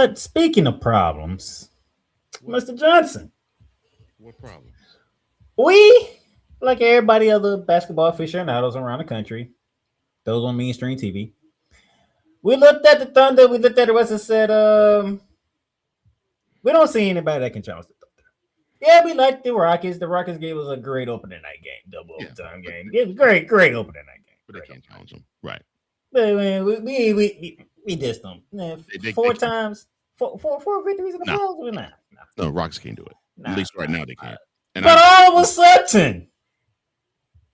But speaking of problems, What? Mr. Johnson, What problems? we, like everybody other basketball aficionados around the country, those on mainstream TV, we looked at the Thunder, we looked at the West and said, we don't see anybody that can challenge the Thunder. Yeah, we like the Rockets. The Rockets gave us a great opening night game, double Yeah, overtime but game. It was great opening night game. but they Great can't opening night challenge them, right? game. But man, we dissed them. Man, They four can't. times, four victories in the No, playoffs. Nah, no, Rockets can't do it. At nah, least right nah, now they nah. can't. And I But all of a sudden,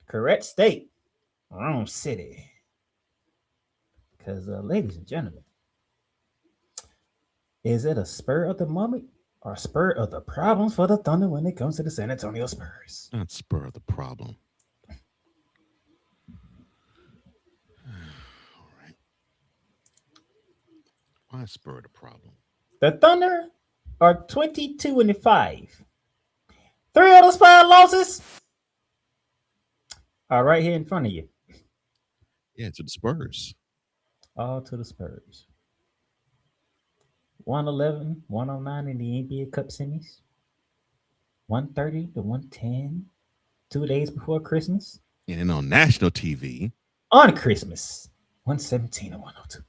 correct state, wrong city. Because, ladies and gentlemen, is it a spur of the moment or a spur of the problems for the Thunder when it comes to the San Antonio Spurs? not spur the problem. All right, why spur the problem? The Thunder are 22-5. Three of those five losses are right here in front of you. Yeah, to the Spurs. All to the Spurs. 111, 109 in the NBA Cup semis. 130 to 110 2 days before Christmas. And then on national TV, On Christmas, 117 to 102.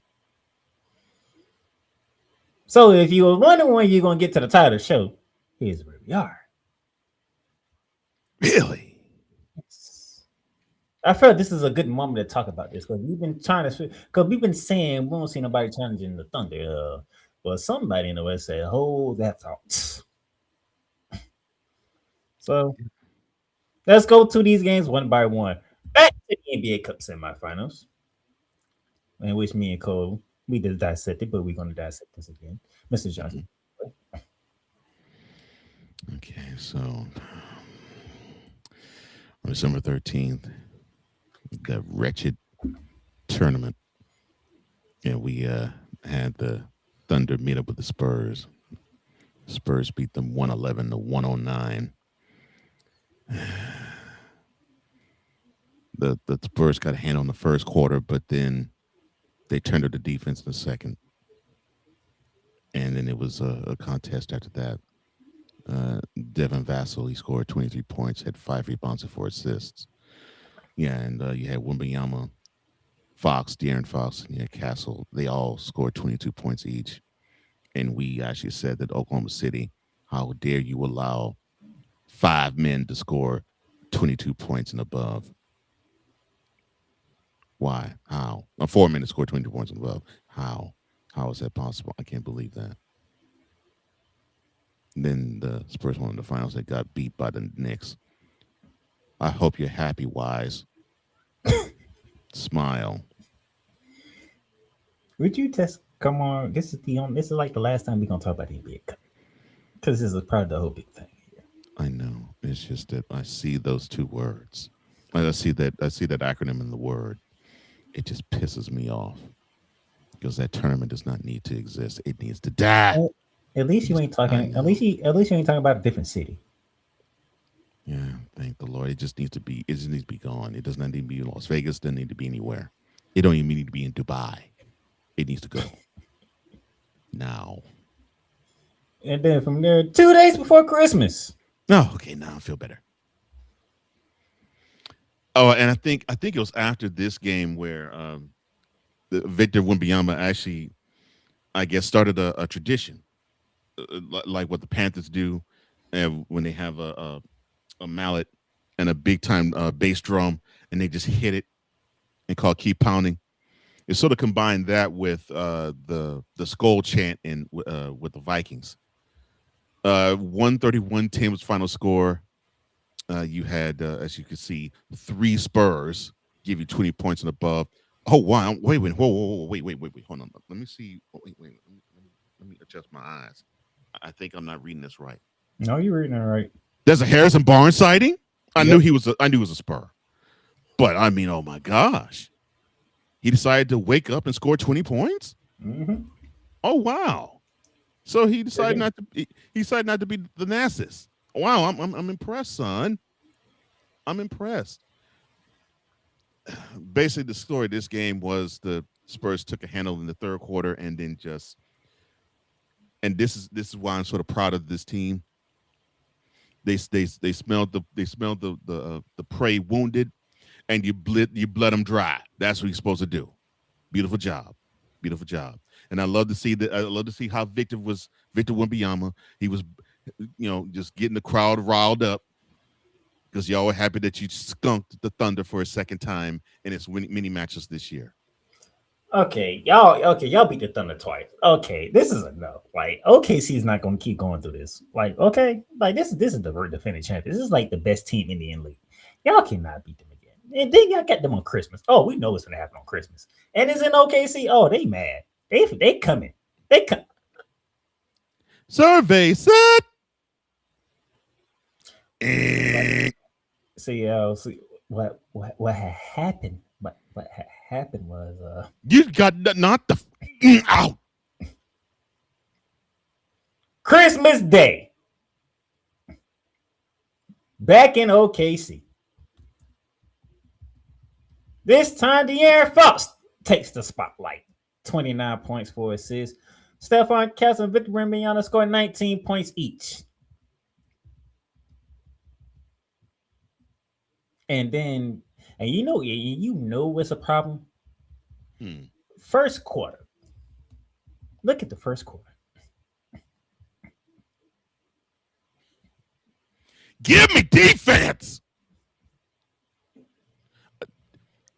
So if you were wondering when you're going to get to the title of the show, here's where we are. really. I feel this is a good moment to talk about this because we've been trying to, because we've been saying we don't see nobody challenging the Thunder. But somebody in the West said, hold that thought. So let's go to these games one by one. Back to the NBA Cup semifinals, in which me and Cole, we just dissected, but we're going to dissect this again. Mr. Johnson. Mhm. Okay, so on December 13th, the wretched tournament, and we had the Thunder meet up with the Spurs. Spurs beat them 111 to 109. The Spurs got a hand on the first quarter, but then they turned to the defense in the second, and then it was a contest after that. Devin Vassell, he scored 23 points, had 5 rebounds and 4 assists. Yeah, and you had Wimbayama, Fox, De'Aaron Fox, and yeah, Castle. They all scored 22 points each. And we actually said that Oklahoma City, how dare you allow 5 men to score 22 points and above? Why? How? 4 men to score 22 points and above. How? How is that possible? I can't believe that. And then the Spurs won in the finals. They got beat by the Knicks. I hope you're happy, Wise. Smile. Would you test? Come on, this is like the last time we're gonna talk about the NBA Cup because this is part of the whole big thing. I know. It's just that I see those two words. I see that acronym in the word. It just pisses me off because that tournament does not need to exist. It needs to die. Well, at least It you needs ain't to die talking. now. At least you ain't talking about a different city. Yeah, thank the Lord. It just needs to be. It just needs to be gone. It does not need to be in Las Vegas. Doesn't need to be anywhere. It don't even need to be in Dubai. It needs to go now. And then from there, 2 days before Christmas. No, okay, now I feel better. Oh, and I think it was after this game where Victor Wembanyama actually, I guess, started a tradition, like what the Panthers do, when they have a mallet and a big time bass drum, and they just hit it and call it keep pounding. It sort of combined that with the skull chant in with the Vikings. 131-10 was final score. You had, as you can see, 3 Spurs give you 20 points and above. Oh wow! Wait, whoa, wait. Hold on. Let me see. Oh, wait. Let me adjust my eyes. I think I'm not reading this right. No, you're reading it right. There's a Harrison Barnes sighting. Yep. I knew he was a Spur, but I mean, oh my gosh, he decided to wake up and score 20 points. Mm-hmm. Oh wow! So he Sure decided did. not to. He decided not to be the Nassus. Wow, I'm impressed, son. I'm impressed. Basically, the story of this game was the Spurs took a handle in the third quarter and then just and this is why I'm sort of proud of this team. They smelled the prey wounded, and you bled them dry. That's what you're supposed to do. Beautiful job, beautiful job. And I love to see how Victor Wembanyama. He was, just getting the crowd riled up because y'all were happy that you skunked the Thunder for a second time in its mini matches this year. Y'all beat the Thunder twice. Okay, this is enough. Like, OKC is not going to keep going through this. Like, okay, like this is the defending champion. This is like the best team in the league. Y'all cannot beat them again. And then y'all got them on Christmas. Oh, we know what's going to happen on Christmas. And it's in OKC. Oh, they mad. They coming. They come. Survey set. See what had happened. What had happened was You got not the out. Christmas Day. Back in OKC. This time, De'Aaron Fox takes the spotlight. 29 points, 4 assists. Stephon Castle and Victor Wembanyama scored 19 points each. And then, and you know what's a problem? First quarter. Look at the first quarter. Give me defense.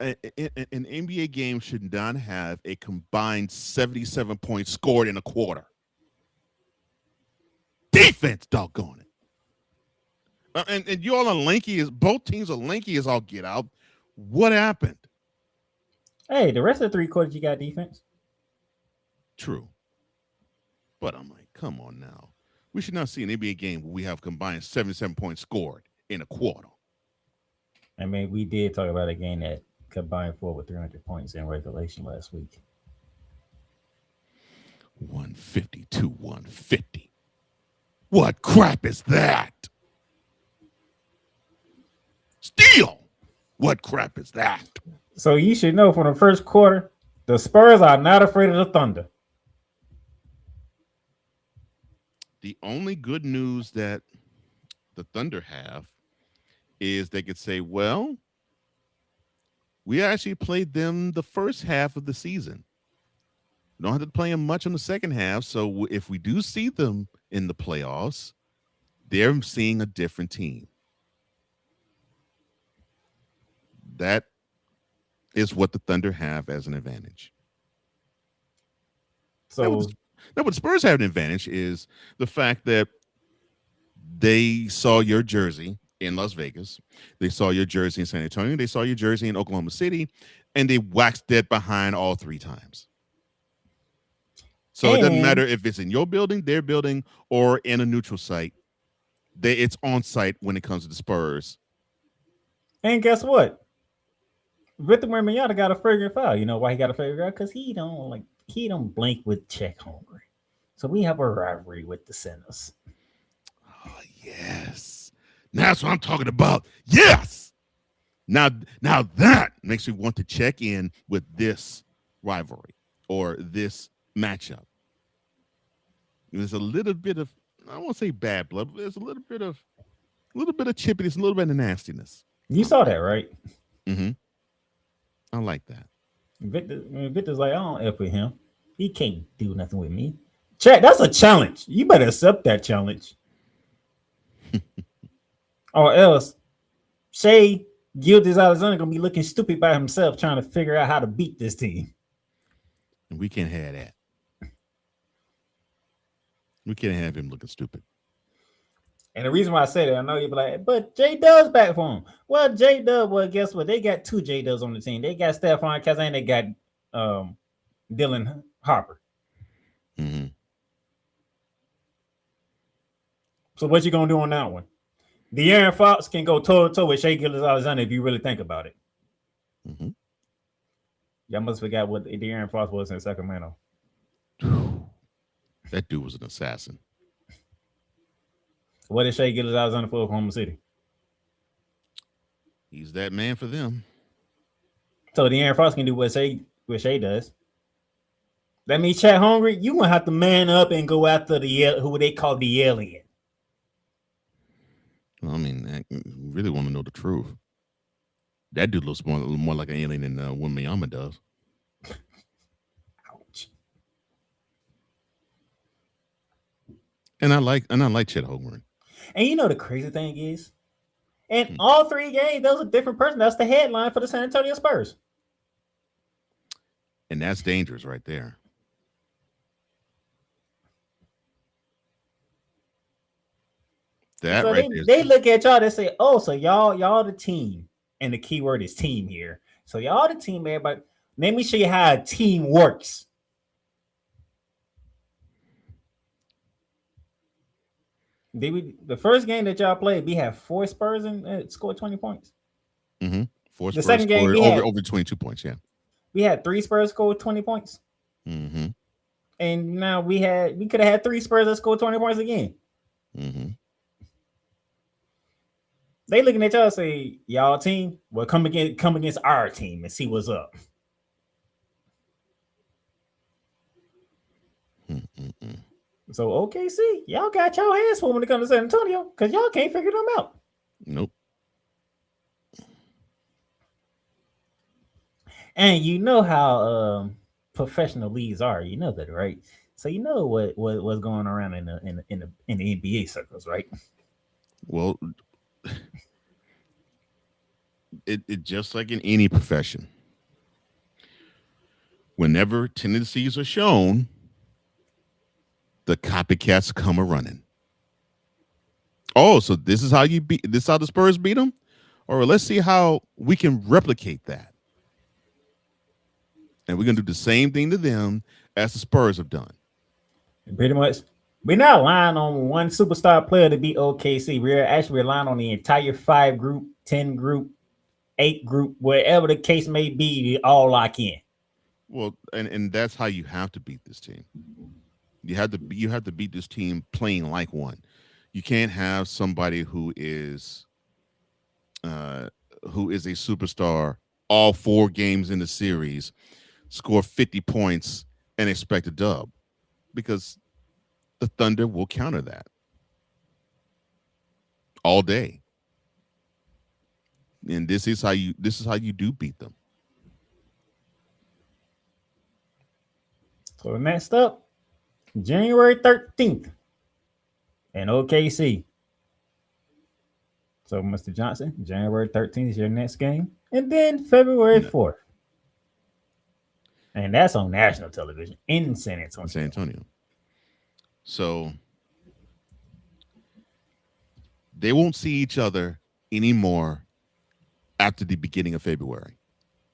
An NBA game should not have a combined 77 points scored in a quarter. Defense, doggone it. And you all are lanky as both teams are lanky as all get out. What happened? Hey, the rest of the 3 quarters you got defense. True. But I'm like, come on now. We should not see an NBA game where we have combined 77 points scored in a quarter. I mean, we did talk about a game that combined for with 300 points in regulation last week. 150 to 150. What crap is that? Steal. What crap is that? So you should know from the first quarter, the Spurs are not afraid of the Thunder. The only good news that the Thunder have is they could say, well, we actually played them the first half of the season. We don't have to play them much in the second half. So if we do see them in the playoffs, they're seeing a different team. That is what the Thunder have as an advantage. So now what Spurs have an advantage is the fact that they saw your jersey in Las Vegas. They saw your jersey in San Antonio. They saw your jersey in Oklahoma City, and they waxed dead behind all 3 times. So it doesn't matter if it's in your building, their building, or in a neutral site. It's on site when it comes to the Spurs. And guess what? Victor Wembanyama got a fragrant foul. You know why he got a fragrant foul? Because he don't blink with check hungry. So we have a rivalry with the Sinners. Oh yes, that's what I'm talking about. Yes. Now that makes me want to check in with this rivalry or this matchup. There's a little bit of, I won't say bad blood, but there's a little bit of chippiness, a little bit of nastiness. You saw that, right? Mm-hmm. I like that. Victor's like, I don't F with him. He can't do nothing with me. Chat, that's a challenge. You better accept that challenge. Or else Shea Gilgeous-Alexander gonna be looking stupid by himself trying to figure out how to beat this team. And we can't have that. We can't have him looking stupid. And the reason why I say that, I know you'll be like, but J Dub's back for him. Well, J Dub, guess what? They got 2 J Dubs on the team. They got Stephon Castle and they got Dylan Harper. Mm-hmm. So what you gonna do on that one? De'Aaron Fox can go toe-to-toe with Shea Gilgeous-Alexander if you really think about it. Mm-hmm. Y'all must forget what De'Aaron Fox was in Sacramento. That dude was an assassin. What did Shea Gilgeous-Alexander for Oklahoma City? He's that man for them. So De'Aaron Fox can do what Shea does. That means Chat hungry. You gonna have to man up and go after who they call the alien. Well, I mean, really want to know the truth. That dude looks more like an alien than Wimbayama does. Ouch. And I like Chet Holmgren. And you know the crazy thing is, in Hmm. all three games, there was a different person. That's the headline for the San Antonio Spurs. And that's dangerous right there. That So right they there is they look at y'all. They say, "Oh, so y'all the team," and the key word is team here. So y'all the team, everybody. Let me show you how a team works. The first game that y'all played, we had four Spurs and scored 20 points. mm-hmm. Four The Spurs second game scored we had over 22 points. Yeah. we had three Spurs score 20 points, Mm-hmm. and now we could have had three Spurs that scored 20 points again. Mm-hmm. They looking at y'all say, "Y'all team, well come against our team and see what's up." Mm-mm-mm. So OKC, y'all got y'all hands full when it comes to San Antonio because y'all can't figure them out. Nope. And you know how professional leagues are. You know that, right? So you know what's going around in the NBA circles, right? Well, it just like in any profession, whenever tendencies are shown, the copycats come a running. Oh, so this is how you beat this is how the Spurs beat them? Or let's see how we can replicate that. And we're gonna do the same thing to them as the Spurs have done. Pretty much. We're not relying on one superstar player to beat OKC. We're actually relying on the entire five group, 10 group, eight group, wherever the case may be, to all lock in. Well, and that's how you have to beat this team. You have to beat this team playing like one. You can't have somebody uh who is a superstar all four games in the series score 50 points and expect a dub because the Thunder will counter that all day. And this is how you do beat them. So next up, January 13th in OKC. So Mr. Johnson, January 13th is your next game. And then February No, 4th. And that's on national television in San San Antonio. Antonio. So they won't see each other anymore after the beginning of February,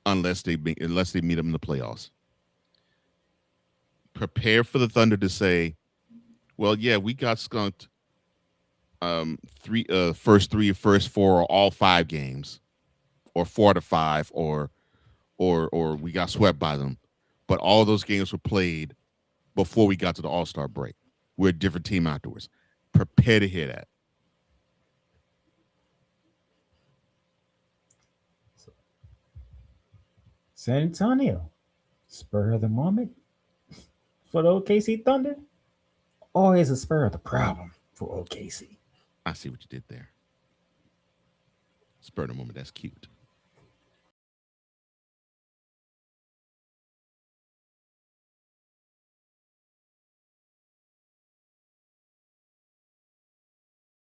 unless they meet them in the playoffs. Prepare for the Thunder to say, "Well, yeah, we got skunked first four or all five games, or four to five, or we got swept by them, but all those games were played before we got to the All Star break. We're a different team afterwards. Prepare to hear that." So, San Antonio, spur of the moment for the OKC Thunder, or is a spur of the problem for OKC? I see what you did there. Spur of the moment. That's cute.